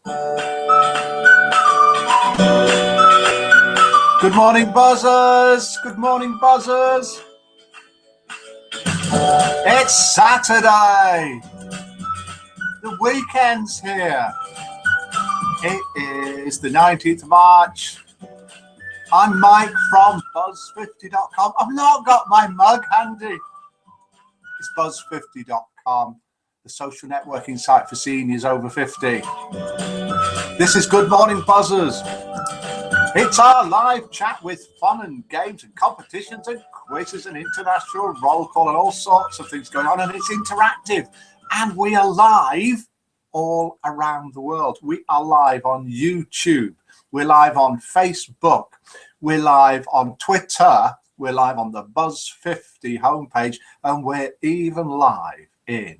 Good morning, buzzers. Good morning, buzzers. It's Saturday. The weekend's here. It is the 19th of March. I'm Mike from buzz50.com. I've not got my mug handy. It's buzz50.com, the social networking site for seniors over 50. This is Good Morning Buzzers. It's our live chat with fun and games and competitions and quizzes and international roll call and all sorts of things going on, and it's interactive. And we are live all around the world. We are live on YouTube. We're live on Facebook. We're live on Twitter. We're live on the Buzz50 homepage, and we're even live in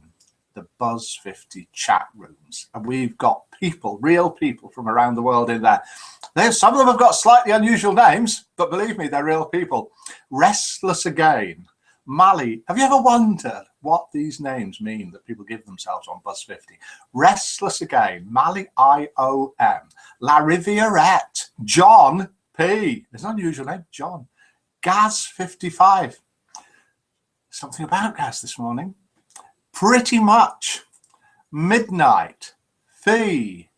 the Buzz50 chat rooms. And we've got people, real people from around the world in there. Some of them have got slightly unusual names, but believe me, they're real people. Restless Again, Mali. Have you ever wondered what these names mean that people give themselves on Buzz50? Restless Again, Mali IOM, La Rivierette, John P. There's an unusual name, John. Gaz 55. Something about Gaz this morning. Pretty Much, Midnight, Fee,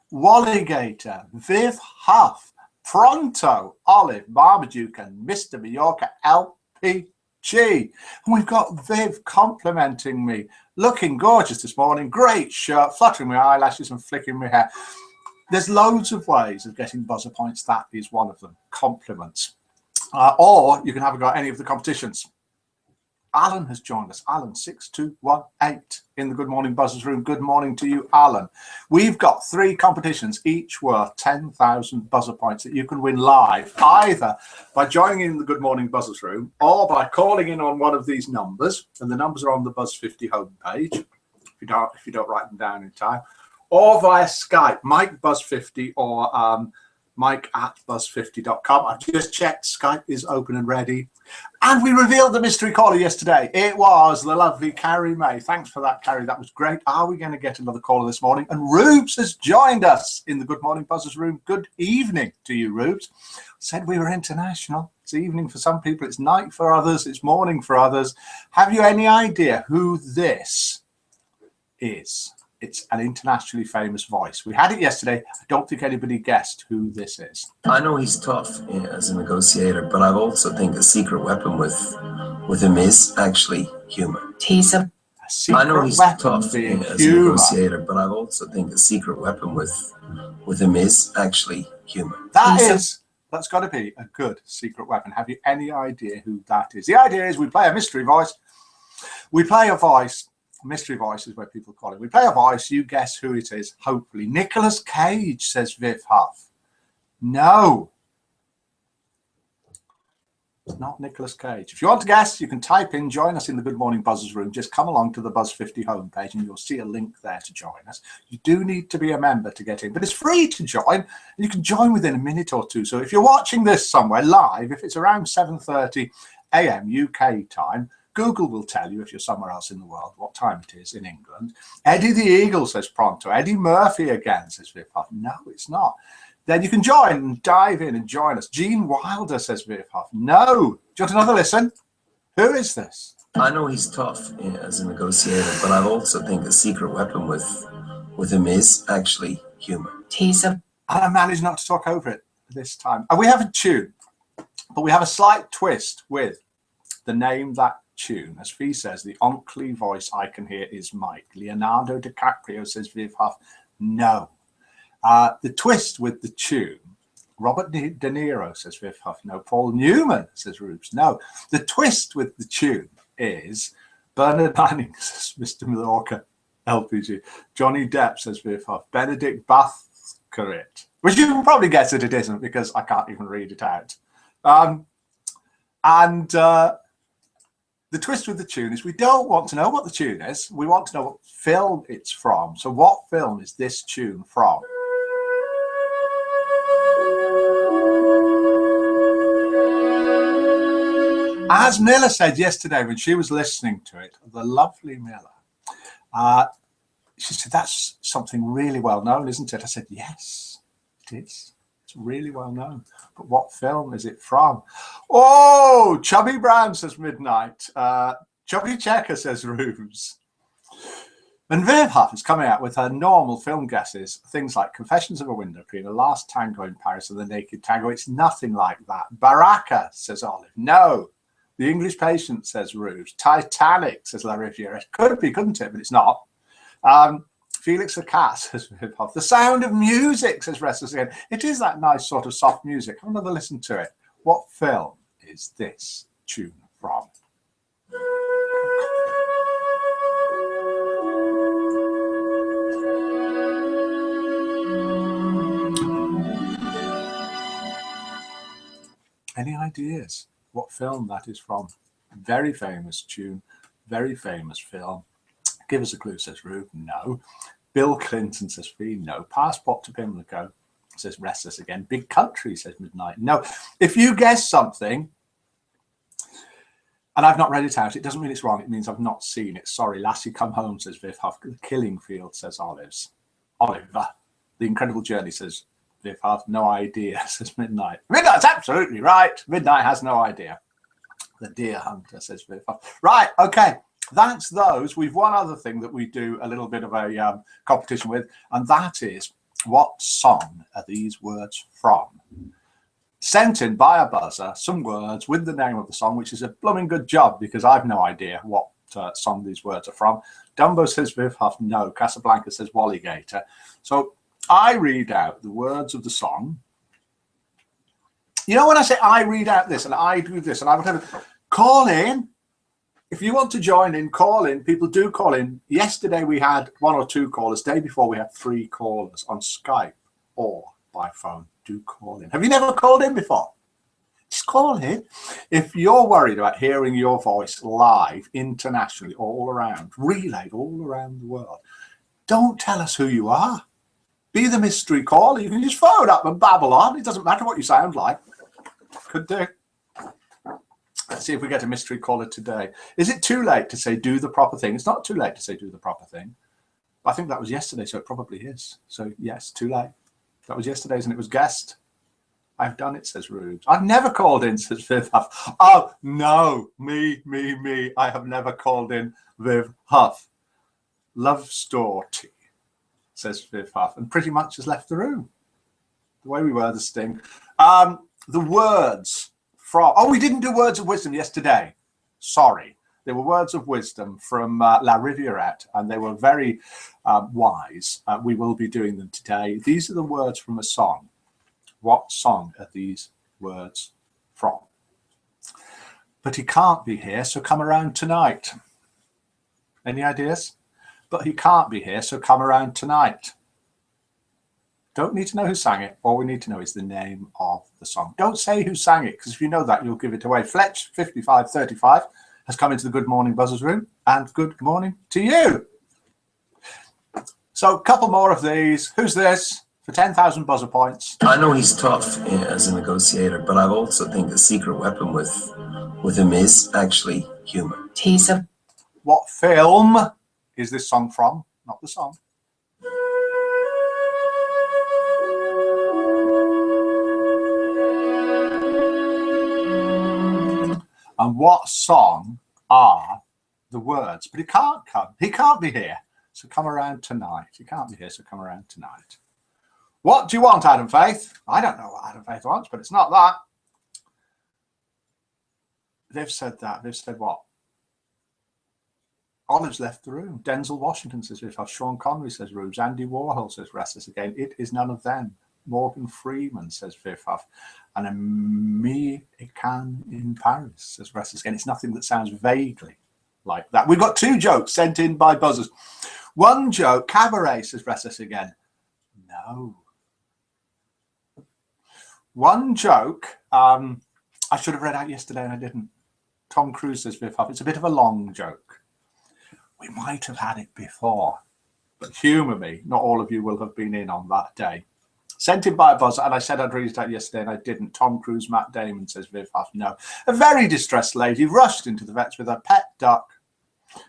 Walligator, Viv Huff, Pronto, Olive, Marmaduke, and Mr. Mallorca LPG. And we've got Viv complimenting me, looking gorgeous this morning, great shirt, fluttering my eyelashes and flicking my hair. There's loads of ways of getting buzzer points. That is one of them, compliments. Or you can have a go at any of the competitions. Alan has joined us. Alan 6218 in the Good Morning Buzzers room. Good morning to you, Alan. We've got 3 competitions, each worth 10,000 buzzer points that you can win live, either by joining in the Good Morning Buzzers room or by calling in on one of these numbers, and the numbers are on the Buzz50 homepage if you don't write them down in time, or via Skype, Mike Buzz50 or Mike at buzz50.com. I've just checked, Skype is open and ready. And we revealed the mystery caller yesterday. It was the lovely Carrie May. Thanks for that, Carrie. That was great. Are we going to get another caller this morning? And Rubes has joined us in the Good Morning Buzzers room. Good evening to you, Rubes. Said we were international. It's evening for some people. It's night for others. It's morning for others. Have you any idea who this is? It's an internationally famous voice. We had it yesterday. I don't think anybody guessed who this is. I know he's tough as a negotiator, but I also think a secret weapon with him is actually humor. He's a I know he's tough as a negotiator, but I also think a secret weapon with him is actually humor. That's got to be a good secret weapon. Have you any idea who that is? The idea is we play a mystery voice. We play a voice. Mystery voice is where people call it. We play a voice, you guess who it is, hopefully. Nicolas Cage, says Viv Huff. No. It's not Nicolas Cage. If you want to guess, you can type in, join us in the Good Morning Buzzers room. Just come along to the Buzz50 homepage and you'll see a link there to join us. You do need to be a member to get in, but it's free to join. And you can join within a minute or two. So if you're watching this somewhere live, if it's around 7:30 a.m. UK time, Google will tell you if you're somewhere else in the world what time it is in England. Eddie the Eagle says Pronto. Eddie Murphy again says Viv Huff. No, it's not. Then you can join and dive in and join us. Gene Wilder says Viv Huff. No. Do you want another listen? Who is this? I know he's tough as a negotiator, but I also think a secret weapon with him is actually humor. And I managed not to talk over it this time. And we have a tune, but we have a slight twist with the name that tune. As Fee says, the onkly voice I can hear is Mike. Leonardo DiCaprio says Viv Huff. No. The twist with the tune, Robert De Niro says Viv Huff. No. Paul Newman says Rubes. No. The twist with the tune is Bernard Manning says Mr. Mallorca LPG. Johnny Depp says Viv Huff. Benedict Bathcarit, which you can probably guess that it isn't because I can't even read it out. The twist with the tune is we don't want to know what the tune is. We want to know what film it's from. So what film is this tune from? As Miller said yesterday when she was listening to it, the lovely Miller, She said, that's something really well known, isn't it? I said, yes, it is. It's really well known. But what film is it from? Oh, Chubby Brown, says Midnight. Chubby Checker, says Rubes. And Viv Huff is coming out with her normal film guesses, things like Confessions of a Window Cleaner, Last Tango in Paris, and The Naked Tango. It's nothing like that. Baraka, says Olive. No. The English Patient, says Rubes. Titanic, says La Riviera. It could be, couldn't it? But it's not. Felix the Cat, says Viv Huff. The Sound of Music, says Restless again. It is that nice sort of soft music. Have another listen to it. What film is this tune from? Any ideas what film that is from? Very famous tune, very famous film. Give us a clue, says Rube. No. Bill Clinton, says Fee. No. Passport to Pimlico, says Restless again. Big Country, says Midnight. No. If you guess something and I've not read it out, it doesn't mean it's wrong. It means I've not seen it. Sorry. Lassie Come Home, says Viv Huff. The Killing Field, says Oliver. The Incredible Journey, says Viv Huff. No idea, says Midnight. Midnight's absolutely right. Midnight has no idea. The Deer Hunter, says Viv Huff. Right, okay. That's those. We've one other thing that we do a little bit of a competition with, and that is, what song are these words from? Sent in by a buzzer, some words with the name of the song, which is a blooming good job because I've no idea what song these words are from. Dumbo, says Viv Huff. No. Casablanca, says Walligator. So I read out the words of the song. You know, when I say I read out this and I do this and I would call in. If you want to join in, call in. People do call in. Yesterday we had 1 or 2 callers. Day before we had 3 callers on Skype or by phone. Do call in. Have you never called in before? Just call in. If you're worried about hearing your voice live internationally, all around, relayed all around the world, don't tell us who you are. Be the mystery caller. You can just phone up and babble on. It doesn't matter what you sound like. Could do. Let's see if we get a mystery caller today. Is it too late to say do the proper thing? It's not too late to say do the proper thing. I think that was yesterday, so it probably is. So yes, too late. That was yesterday's and it was guessed. I've done it, says Rubes. I've never called in, says Viv Huff. Oh, no. Me. I have never called in, Viv Huff. Love story, says Viv Huff, and pretty much has left the room. The way we were, the sting. The words from... Oh, we didn't do words of wisdom yesterday. Sorry. They were words of wisdom from La Riviera, and they were very wise. We will be doing them today. These are the words from a song. What song are these words from? But he can't be here, so come around tonight. Any ideas? But he can't be here, so come around tonight. Don't need to know who sang it. All we need to know is the name of the song. Don't say who sang it, because if you know that, you'll give it away. Fletch 5535 has come into the Good Morning Buzzers room, and good morning to you. So a couple more of these. Who's this? For 10,000 buzzer points. I know he's tough as a negotiator, but I also think the secret weapon with him is actually humor. Tease him. What film is this song from? Not the song. And what song are the words? But he can't come. He can't be here. So come around tonight. He can't be here, so come around tonight. What do you want, Adam Faith? I don't know what Adam Faith wants, but it's not that. They've said that. They've said what? Olive's left the room. Denzel Washington says Viv Huff. Sean Connery says Rubes. Andy Warhol says Restless again. It is none of them. Morgan Freeman says Viv Huff. And a me can in Paris says Restless again. It's nothing that sounds vaguely like that. We've got 2 jokes sent in by buzzers. One joke, Cabaret says Restless again. No. One joke, I should have read out yesterday and I didn't. Tom Cruise says Viv Huff. It's a bit of a long joke. We might have had it before, but humour me. Not all of you will have been in on that day. Sent in by a buzzer, and I said I'd read it out yesterday and I didn't. Tom Cruise, Matt Damon says Viv Huff. No. A very distressed lady rushed into the vets with her pet duck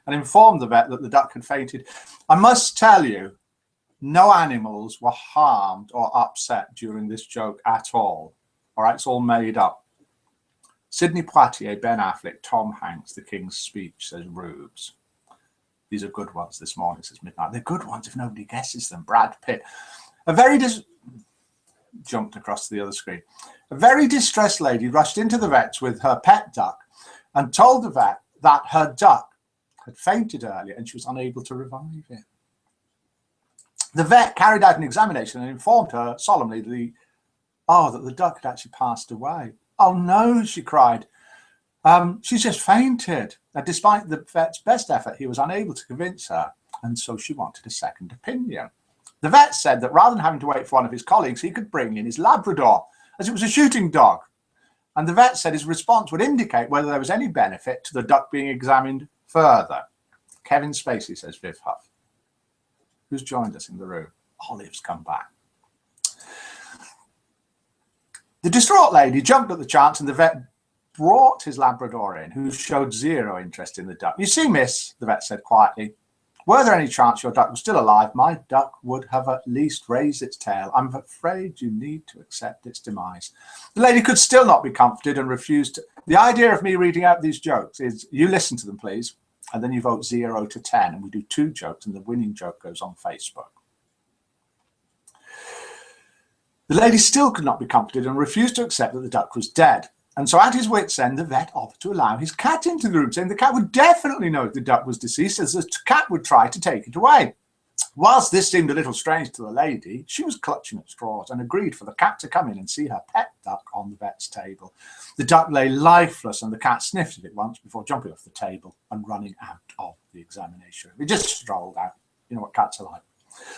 and informed the vet that the duck had fainted. I must tell you, no animals were harmed or upset during this joke at all. All right, it's all made up. Sidney Poitier, Ben Affleck, Tom Hanks, The King's Speech, says Rubes. These are good ones this morning, says Midnight. They're good ones if nobody guesses them. Brad Pitt. Jumped across to the other screen. A very distressed lady rushed into the vet's with her pet duck and told the vet that her duck had fainted earlier and she was unable to revive it. The vet carried out an examination and informed her solemnly that the duck had actually passed away. Oh no, she cried. She's just fainted. And despite the vet's best effort, he was unable to convince her, and so she wanted a second opinion. The vet said that rather than having to wait for one of his colleagues, he could bring in his Labrador, as it was a shooting dog. And the vet said his response would indicate whether there was any benefit to the duck being examined further. Kevin Spacey, says Viv Huff. Who's joined us in the room? Olive's come back. The distraught lady jumped at the chance and the vet brought his Labrador in, who showed zero interest in the duck. You see, miss, the vet said quietly, were there any chance your duck was still alive, my duck would have at least raised its tail. I'm afraid you need to accept its demise. The lady could still not be comforted and refused to. The idea of me reading out these jokes is you listen to them, please, and then you vote 0 to 10, and we do 2 jokes, and the winning joke goes on Facebook. The lady still could not be comforted and refused to accept that the duck was dead. And so at his wit's end, the vet offered to allow his cat into the room, saying the cat would definitely know if the duck was deceased, as the cat would try to take it away. Whilst this seemed a little strange to the lady, she was clutching at straws and agreed for the cat to come in and see her pet duck on the vet's table. The duck lay lifeless and the cat sniffed at it once before jumping off the table and running out of the examination room. It just strolled out. You know what cats are like.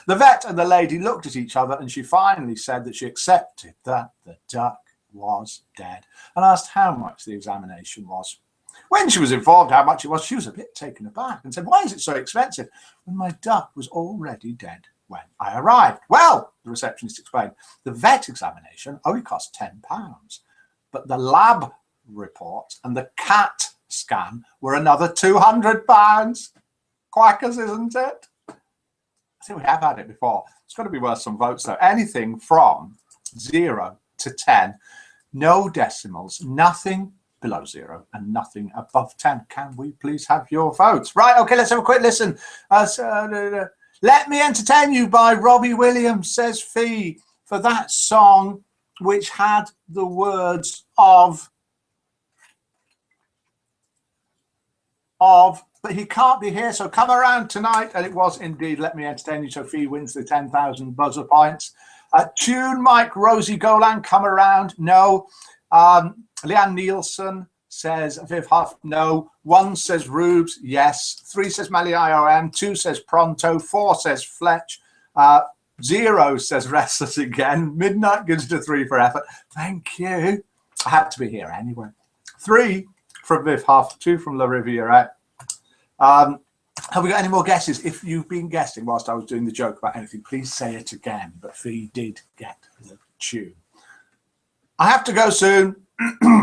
The vet and the lady looked at each other and she finally said that she accepted that the duck was dead and asked how much the examination was. When she was informed how much it was, she was a bit taken aback and said, why is it so expensive when my duck was already dead when I arrived? Well, the receptionist explained, the vet examination only cost £10, but the lab report and the cat scan were another £200. Quackers, isn't it? I think we have had it before. It's got to be worth some votes though. Anything from 0 to 10, no decimals, nothing below 0 and nothing above 10. Can we please have your votes? Right, okay, let's have a quick listen. Let Me Entertain You by Robbie Williams, says Fee, for that song which had the words of but he can't be here, so come around tonight. And it was indeed Let Me Entertain You, so Fee wins the 10,000 buzzer points. Tune Mike, Rosie Golan, come around. No. Leanne Nielsen says Viv Huff. No. 1 says Rubes. Yes. 3 says Mally IOM. 2 says Pronto. 4 says Fletch. 0 says Restless again. Midnight gives it a 3 for effort. Thank you. I had to be here anyway. 3 from Viv Huff. 2 from La Riviera. Have we got any more guesses? If you've been guessing whilst I was doing the joke about anything, please say it again. But Fee did get the tune. I have to go soon.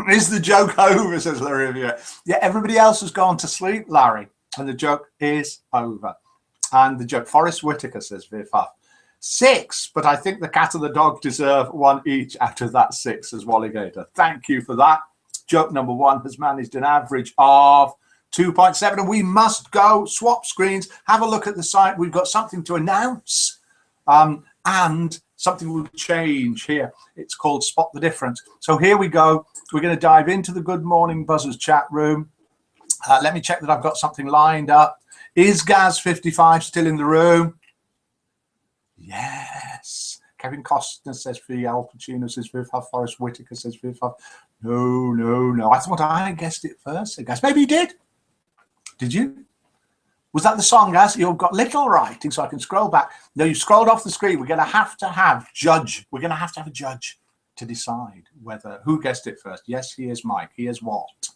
Is the joke over, says La Riviera. Yeah, everybody else has gone to sleep, Larry, and the joke is over. And the joke, Forrest Whitaker, says Viv Huff. 6, but I think the cat and the dog deserve 1 each out of that 6, says Walligator. Thank you for that. Joke number 1 has managed an average of 2.7, and we must go swap screens, have a look at the site. We've got something to announce and something will change here. It's called Spot the Difference. So here we go. We're going to dive into the Good Morning Buzzers chat room. Let me check that I've got something lined up. Is Gaz55 still in the room? Yes. Kevin Costner says Fee. Al Pacino says Viv Huff. Forrest Whitaker says Viv Huff. No. I thought I guessed it first, said Gaz. Maybe you did. Did you? Was that the song, Gaz? You've got little writing, so I can scroll back. No, you scrolled off the screen. We're going to have judge. We're going to have a judge to decide who guessed it first. Yes, he is Mike. He is what?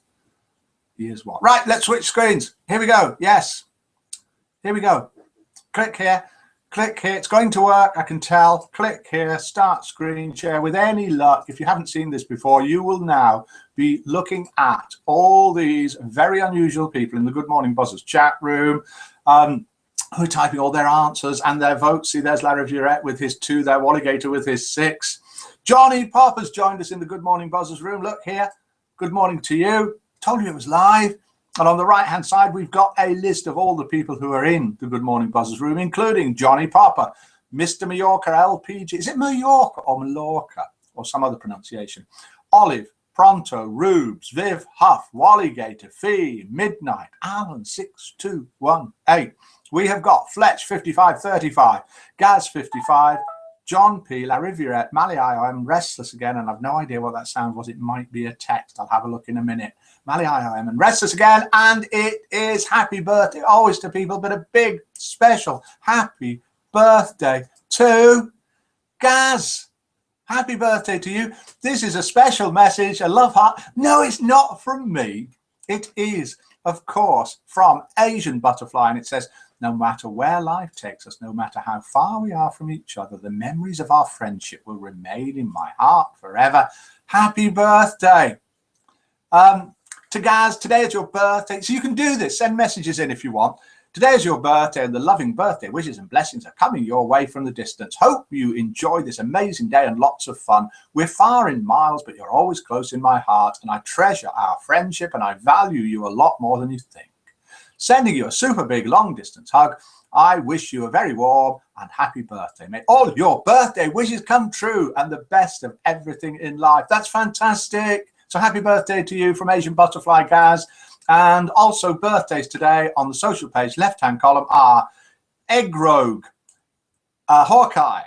He is what? Right, let's switch screens. Here we go. Yes. Here we go. Click here. Click here. It's going to work, I can tell. Click here, start screen share. With any luck, if you haven't seen this before, you will now be looking at all these very unusual people in the Good Morning Buzzers chat room who are typing all their answers and their votes. See, there's Larry Viewrette with his 2 there, Walligator with his 6. Johnny Popper's joined us in the Good Morning Buzzers room. Look here. Good morning to you. Told you it was live. And on the right-hand side, we've got a list of all the people who are in the Good Morning Buzzers room, including Johnny Popper, Mr. Mallorca, LPG. Is it Mallorca or Mallorca or some other pronunciation? Olive, Pronto, Rubes, Viv, Huff, Walligator, Fee, Midnight, Alan, 6218. We have got Fletch, 5535, Gaz, 55, John P, La Riviera, Mali, I'm restless again, and I've no idea what that sound was. It might be a text. I'll have a look in a minute. Mali, I'm and restless again, and it is happy birthday always to people, but a big special happy birthday to Gaz. Happy birthday to you. This is a special message, a love heart. No, it's not from me. It is, of course, from Asian Butterfly, and it says, no matter where life takes us, no matter how far we are from each other, the memories of our friendship will remain in my heart forever. Happy birthday. To Gaz, today is your birthday. So you can do this. Send messages in if you want. Today is your birthday, and the loving birthday wishes and blessings are coming your way from the distance. Hope you enjoy this amazing day and lots of fun. We're far in miles, but you're always close in my heart, and I treasure our friendship, and I value you a lot more than you think. Sending you a super big long distance hug. I wish you a very warm and happy birthday. May all your birthday wishes come true and the best of everything in life. That's fantastic. So happy birthday to you from Asian Butterfly Gaz. And also birthdays today on the social page, left-hand column, are Egg Rogue, Hawkeye,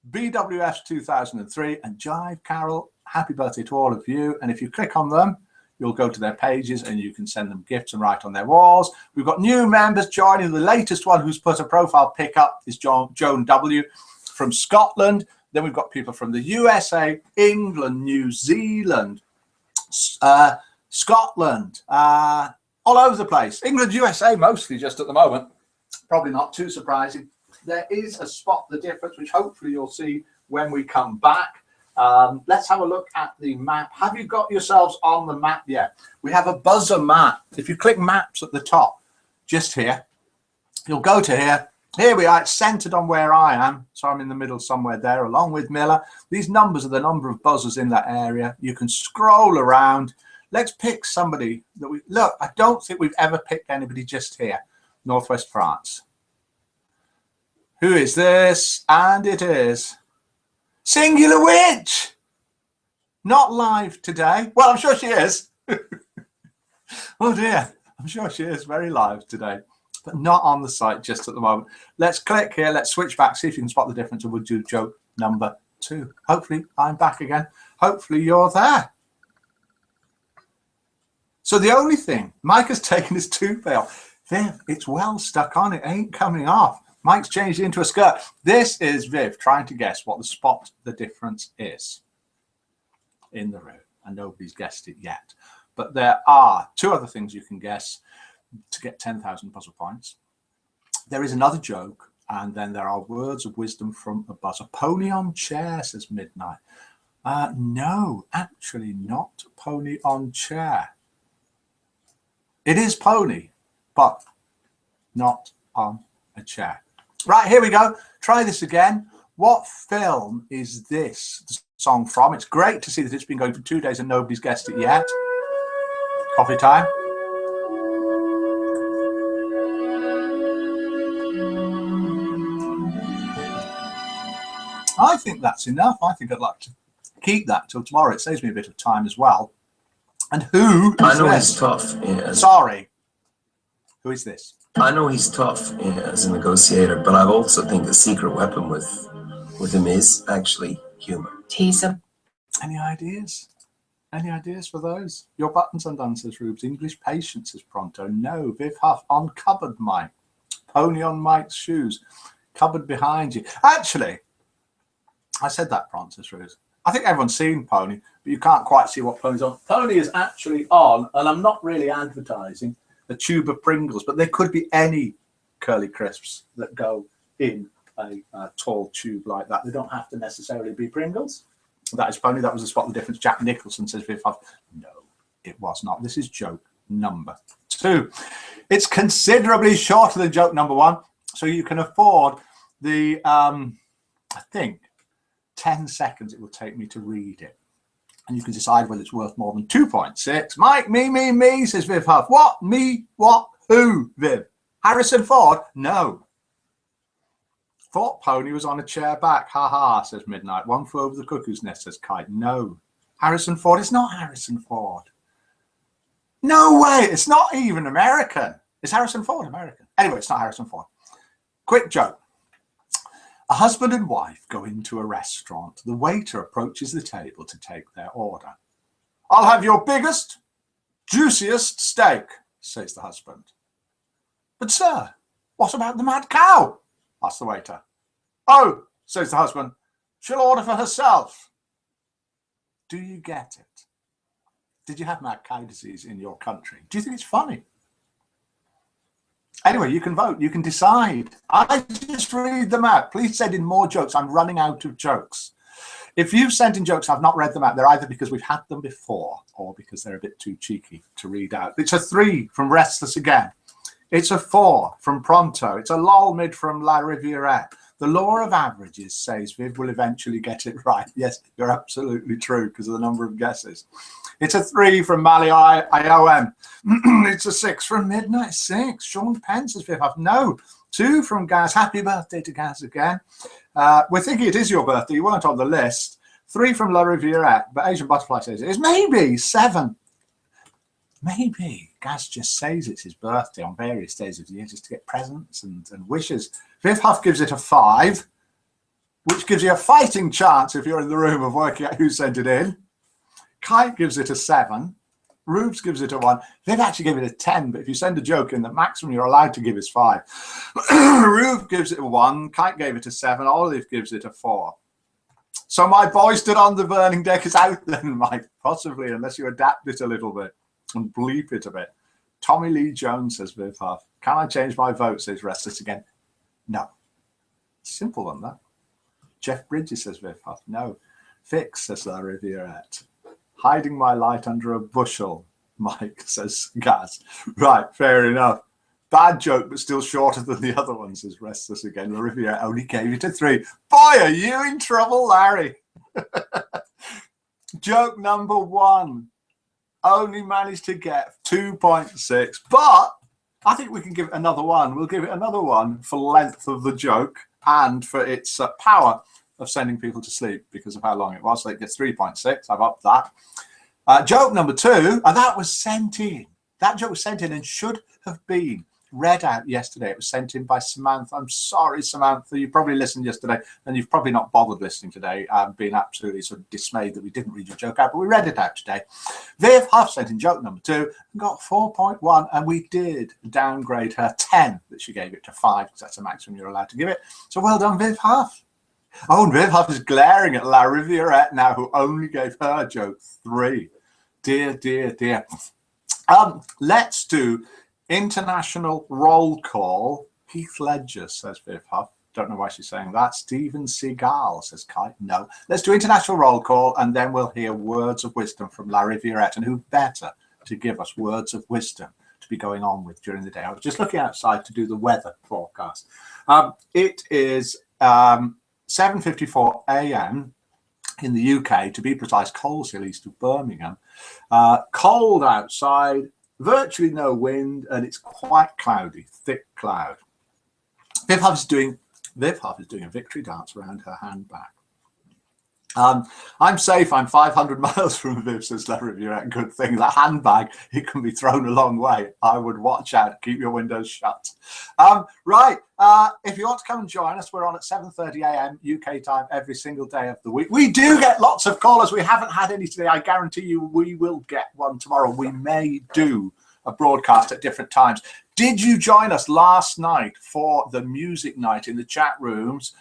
BWF's 2003, and Jive Carol. Happy birthday to all of you. And if you click on them, you'll go to their pages and you can send them gifts and write on their walls. We've got new members joining. The latest one who's put a profile pic up is Joan W. from Scotland. Then we've got people from the USA, England, New Zealand, Scotland, all over the place. England, USA mostly just at the moment. Probably not too surprising. There is a Spot the Difference, which hopefully you'll see when we come back. Let's have a look at the map. Have you got yourselves on the map yet? We have a buzzer map. If you click maps at the top, just here, you'll go to here. Here we are. It's centered on where I am. So I'm in the middle somewhere there, along with Miller. These numbers are the number of buzzers in that area. You can scroll around. Let's pick somebody that we look. I don't think we've ever picked anybody just here, Northwest France. Who is this? And it is Singular Witch. Not live today. Well, I'm sure she is. Oh dear. I'm sure she is very live today, but not on the site just at the moment. Let's click here. Let's switch back, see if you can spot the difference, and we'll do joke number 2. Hopefully I'm back again. Hopefully you're there. So the only thing, Mike has taken his toupee off. Viv, it's well stuck on. It ain't coming off. Mike's changed it into a skirt. This is Viv trying to guess what the Spot the Difference is in the room. And nobody's guessed it yet. But there are 2 other things you can guess to get 10,000 puzzle points. There is another joke, and then there are words of wisdom from a buzzer. Pony on chair, says Midnight. No, actually not pony on chair. It is pony, but not on a chair. Right, here we go. Try this again. What film is this song from? It's great to see that it's been going for 2 days and nobody's guessed it yet. Coffee time. I think that's enough. I think I'd like to keep that till tomorrow. It saves me a bit of time as well. And who is I know this? he's tough. Yeah. Sorry. Who is this? I know he's tough as a negotiator, but I also think the secret weapon with him is actually humor. Tease him. Any ideas? Any ideas for those? Your buttons undone, says Rubes. English patience, says Pronto. No. Viv Huff on cupboard Mike. Pony on Mike's shoes. Cupboard behind you. Actually, I said that, Pronto, says Rubes. I think everyone's seen Pony, but you can't quite see what Pony's on. Pony is actually on, and I'm not really advertising, a tube of Pringles, but there could be any curly crisps that go in a tall tube like that. They don't have to necessarily be Pringles. That is funny. That was a spot the difference. Jack Nicholson says Viv Huff. No, it was not. This is joke number 2. It's considerably shorter than joke number 1, so you can afford the I think 10 seconds it will take me to read it, and you can decide whether it's worth more than 2.6. Mike, me, says Viv Huff. What? Me? What? Who? Viv? Harrison Ford? No. Thought Pony was on a chair back. Ha ha, says Midnight. One flew over the cuckoo's nest, says Kite. No. Harrison Ford? It's not Harrison Ford. No way. It's not even American. Is Harrison Ford American? Anyway, it's not Harrison Ford. Quick joke. A husband and wife go into a restaurant. The waiter approaches the table to take their order. I'll have your biggest, juiciest steak, says the husband. But sir, what about the mad cow? Asks the waiter. Oh, says the husband, she'll order for herself. Do you get it? Did you have mad cow disease in your country? Do you think it's funny? Anyway, you can vote. You can decide. I just read them out. Please send in more jokes. I'm running out of jokes. If you've sent in jokes, I've not read them out. They're either because we've had them before or because they're a bit too cheeky to read out. It's a 3 from Restless Again. It's a 4 from Pronto. It's a lol mid from La Riviera. The law of averages says Viv will eventually get it right. Yes, you're absolutely true because of the number of guesses. It's a 3 from Mali IOM. It's a 6 from Midnight 6. Sean Penn says Viv Huff. No. 2 from Gaz. Happy birthday to Gaz again. We're thinking it is your birthday. You weren't on the list. 3 from La Riviera. But Asian Butterfly says it is. Maybe 7. Maybe Gaz just says it's his birthday on various days of the year just to get presents and wishes. Viv Huff gives it a 5, which gives you a fighting chance if you're in the room of working out who sent it in. Kite gives it a 7. Rubes gives it a 1. Viv actually gave it a 10, but if you send a joke in, the maximum you're allowed to give is 5. Rube gives it a 1. Kite gave it a 7. Olive gives it a 4. So my boy stood on the burning deck is out then, Mike. Possibly, unless you adapt it a little bit and bleep it a bit. Tommy Lee Jones says Viv Huff. Can I change my vote, says Restless Again. No. Simple than that. Jeff Bridges says Viv Huff. No. Fix, says La Rivierette. Hiding my light under a bushel, Mike says Gaz. Right, fair enough. Bad joke, but still shorter than the other ones, says Restless Again. La Rivierette only gave it a 3. Boy, are you in trouble, Larry. Joke number 1. Only managed to get 2.6, but I think we can give it another 1. We'll give it another 1 for length of the joke and for its power of sending people to sleep because of how long it was. So it gets 3.6. I've upped that. Joke number 2, and that was sent in. That joke was sent in and should have been read out yesterday. It was sent in by Samantha. I'm sorry, Samantha. You probably listened yesterday, and you've probably not bothered listening today. I've been absolutely sort of dismayed that we didn't read your joke out, but we read it out today. Viv Huff sent in joke number 2 and got 4.1, and we did downgrade her 10 that she gave it to 5 because that's the maximum you're allowed to give it. So well done, Viv Huff. Oh, and Viv Huff is glaring at La Rivierette now, who only gave her joke 3. Dear, dear, dear. Let's do international roll call. Heath Ledger, says Viv Huff. Don't know why she's saying that. Steven Seagal, says Kite. No. Let's do international roll call, and then we'll hear words of wisdom from La Rivierette. And who better to give us words of wisdom to be going on with during the day? I was just looking outside to do the weather forecast. It is 7:54 a.m. in the UK, to be precise, Coleshill, east of Birmingham. Cold outside, virtually no wind, and it's quite cloudy, thick cloud. Viv Huff is doing a victory dance around her handbag. I'm safe. I'm 500 miles from Viv, says La Rivierette. Good thing. That handbag, it can be thrown a long way. I would watch out. Keep your windows shut. Right. If you want to come and join us, we're on at 7:30 a.m. UK time every single day of the week. We do get lots of callers. We haven't had any today. I guarantee you we will get one tomorrow. We may do a broadcast at different times. Did you join us last night for the music night in the chat rooms,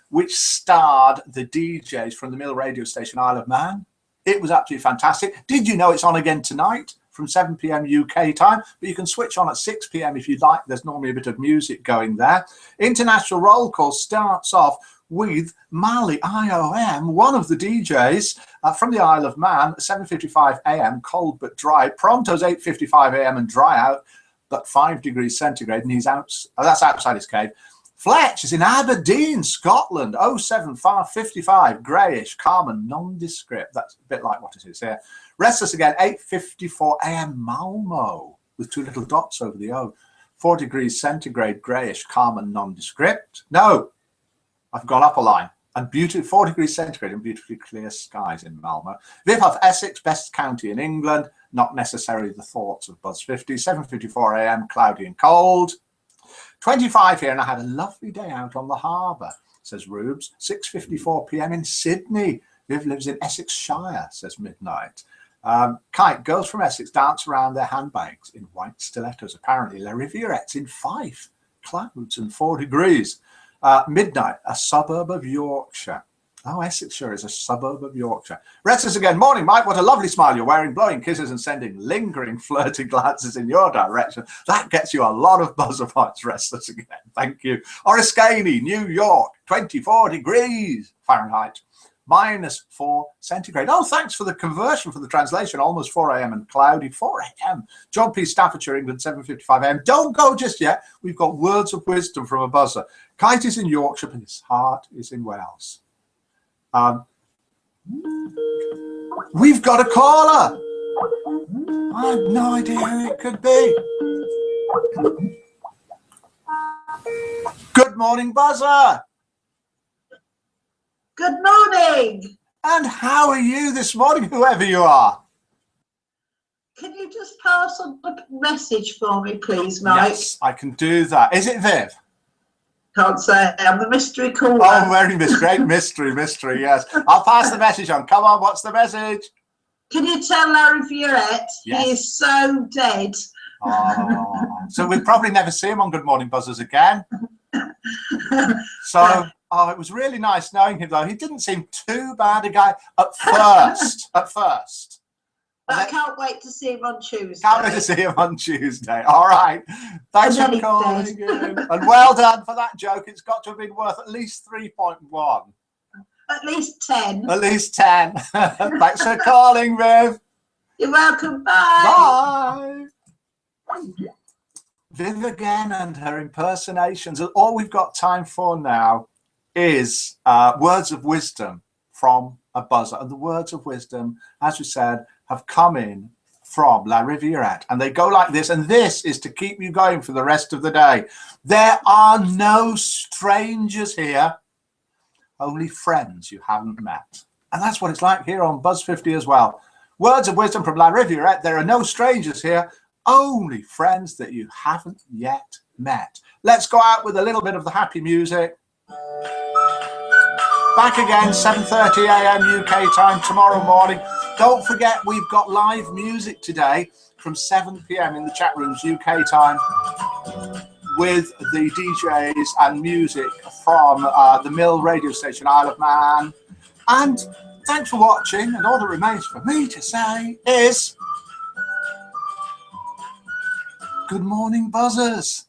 which starred the DJs from the Mill radio station Isle of Man? It was absolutely fantastic. Did you know it's on again tonight from 7 p.m. UK time, but you can switch on at 6 p.m. if you'd like. There's normally a bit of music going there. International roll call starts off with Mali IOM, one of the DJs from the Isle of Man, 7:55 a.m., cold but dry. Pronto's 8:55 a.m. and dry out, but 5 degrees centigrade, and he's out. That's outside his cave. Fletch is in Aberdeen, Scotland, 07:55, greyish, calm and nondescript. That's a bit like what it is here. Restless again, 8:54 a.m. Malmo, with 2 little dots over the O. 4 degrees centigrade, greyish, calm and nondescript. No, I've gone up a line. And 4 degrees centigrade and beautifully clear skies in Malmo. Viv of Essex, best county in England. Not necessarily the thoughts of Buzz 50. 7:54 a.m, cloudy and cold. 25 here, and I had a lovely day out on the harbour, says Rubes. 6:54 p.m. in Sydney. Viv lives in Essex Shire, says Midnight. Kite, girls from Essex dance around their handbags in white stilettos. Apparently, La Rivierette's in Fife. Clouds and 4 degrees. Midnight, a suburb of Yorkshire. Oh, Essexshire is a suburb of Yorkshire. Restless again. Morning, Mike. What a lovely smile you're wearing. Blowing kisses and sending lingering, flirty glances in your direction. That gets you a lot of buzzer points, Restless again. Thank you. Oriskany, New York, 24 degrees Fahrenheit. -4 centigrade. Oh, thanks for the conversion for the translation. Almost 4 a.m. and cloudy. 4 a.m. John P. Staffordshire, England, 7:55 a.m. Don't go just yet. We've got words of wisdom from a buzzer. Kite is in Yorkshire, but his heart is in Wales. We've got a caller. I have no idea who it could be. Good morning, buzzer. Good morning. And how are you this morning, whoever you are? Can you just pass on the message for me, please, Mike? Yes, I can do that. Is it Viv? Can't say. I'm the mystery caller. Oh, very great mystery, yes. I'll pass the message on. Come on, what's the message? Can you tell Larry Violette Yes. he is so dead? Oh, so we'll probably never see him on Good Morning Buzzers again. So, it was really nice knowing him, though. He didn't seem too bad a guy at first. But I can't wait to see him on Tuesday. Can't wait to see him on Tuesday. All right. Thanks And for then calling he in. And well done for that joke. It's got to have been worth at least 3.1. At least 10. At least 10. Thanks for calling, Viv. You're welcome. Bye. Bye. Viv again and her impersonations. All we've got time for now is words of wisdom from a buzzer. And the words of wisdom, as we said, have come in from La Rivierette. And they go like this. And this is to keep you going for the rest of the day. There are no strangers here, only friends you haven't met. And that's what it's like here on Buzz 50 as well. Words of wisdom from La Rivierette. There are no strangers here, only friends that you haven't yet met. Let's go out with a little bit of the happy music. Back again, 7:30 a.m. UK time tomorrow morning. Don't forget, we've got live music today from 7 p.m. in the chat rooms UK time with the DJs and music from the Mill radio station, Isle of Man. And thanks for watching. And all that remains for me to say is good morning, buzzers.